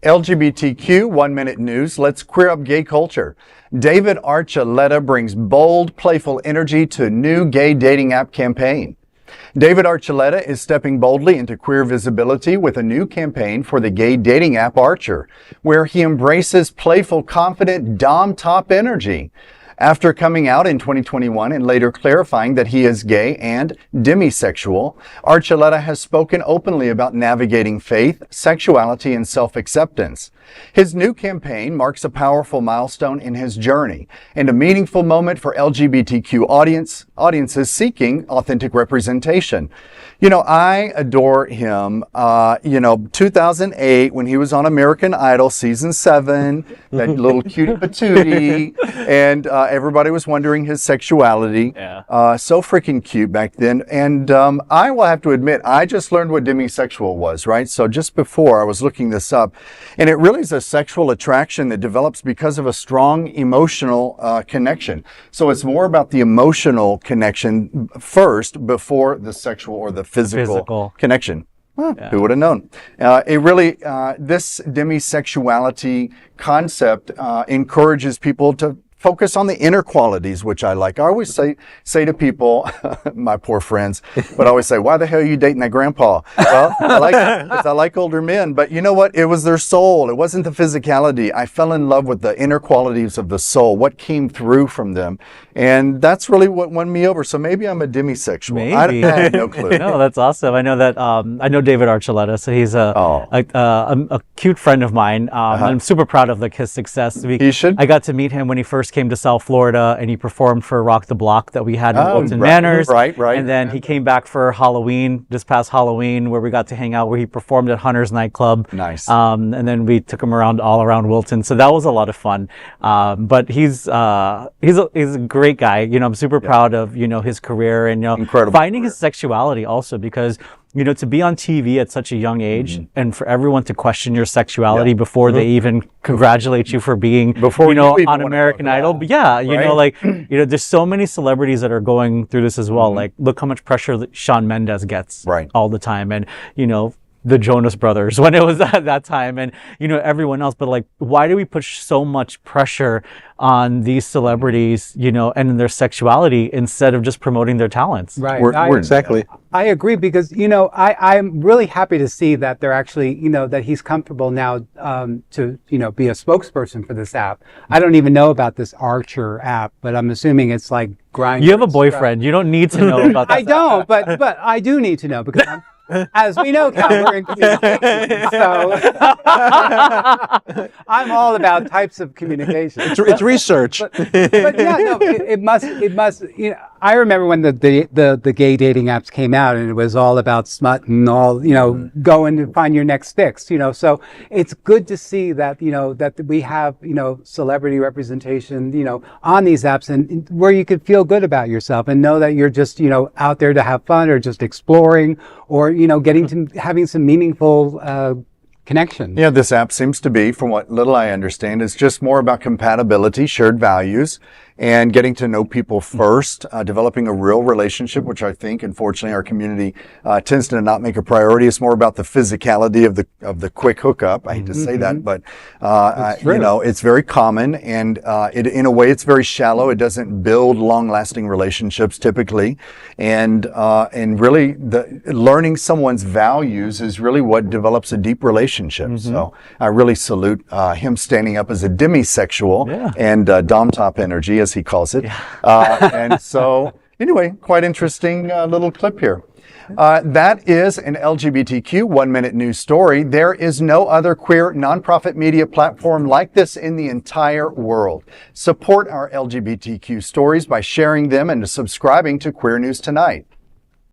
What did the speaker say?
LGBTQ 1 Minute News. Let's queer up gay culture. David Archuleta brings bold, playful energy to new gay dating app campaign. David Archuleta is stepping boldly into queer visibility with a new campaign for the gay dating app Archer, where he embraces playful, confident, dom-top energy. After coming out in 2021 and later clarifying that he is gay and demisexual, Archuleta has spoken openly about navigating faith, sexuality, and self-acceptance. His new campaign marks a powerful milestone in his journey and a meaningful moment for LGBTQ audiences seeking authentic representation. You know, I adore him. 2008 when he was on American Idol season 7, that little cutie patootie, and everybody was wondering his sexuality. Yeah. So freaking cute back then. And I will have to admit, I just learned what demisexual was, right? So just before I was looking this up, and it really is a sexual attraction that develops because of a strong emotional connection. So it's more about the emotional connection first before the sexual or the physical connection. Well, yeah. Who would have known? This demisexuality concept encourages people to focus on the inner qualities, which I like. I always say to people, my poor friends, but I always say, why the hell are you dating that grandpa? Well, I like older men, but you know what? It was their soul. It wasn't the physicality. I fell in love with the inner qualities of the soul, what came through from them. And that's really what won me over. So maybe I'm a demisexual. Maybe. I have no clue. No, that's awesome. I know that, I know David Archuleta, so he's a cute friend of mine. I'm super proud of his success. He should. I got to meet him when he first came to South Florida, and he performed for Rock the Block that we had in Wilton Manors. Right. And then he came back for Halloween, this past Halloween, where we got to hang out, where he performed at Hunter's nightclub. Nice. And then we took him all around Wilton. So that was a lot of fun. But he's a great guy. You know, I'm super proud of, his career and, incredible finding career. His sexuality also, because to be on TV at such a young age and for everyone to question your sexuality before they even congratulate you for being, on American Idol. But there's so many celebrities that are going through this as well. Like, look how much pressure that Shawn Mendes gets all the time. And, the Jonas Brothers when it was at that time, and everyone else. But why do we put so much pressure on these celebrities, and their sexuality instead of just promoting their talents? Right. Exactly. I agree, because I'm really happy to see that they're actually that he's comfortable now to be a spokesperson for this app. I don't even know about this Archer app, but I'm assuming it's like Grindr. You have a boyfriend. You don't need to know about that. I don't, but I do need to know, because as we know, Cal, we're in communication, so I'm all about types of communication. It's research. But yeah, no, it must. I remember when the gay dating apps came out, and it was all about smut and all, going to find your next fix. So it's good to see that that we have celebrity representation on these apps, and where you could feel good about yourself and know that you're just out there to have fun, or just exploring, or getting to having some meaningful connection. Yeah, this app seems to be, from what little I understand, is just more about compatibility, shared values, and getting to know people first, developing a real relationship, which I think, unfortunately, our community tends to not make a priority. It's more about the physicality of the quick hookup. I hate to say that, but it's very common, and in a way, it's very shallow. It doesn't build long-lasting relationships typically, and really, learning someone's values is really what develops a deep relationship. So I really salute him standing up as a demisexual and dom-top energy, as he calls it. And so anyway, quite interesting little clip here. That is an LGBTQ 1 Minute News story. There is no other queer nonprofit media platform like this in the entire world. Support our LGBTQ stories by sharing them and subscribing to Queer News Tonight.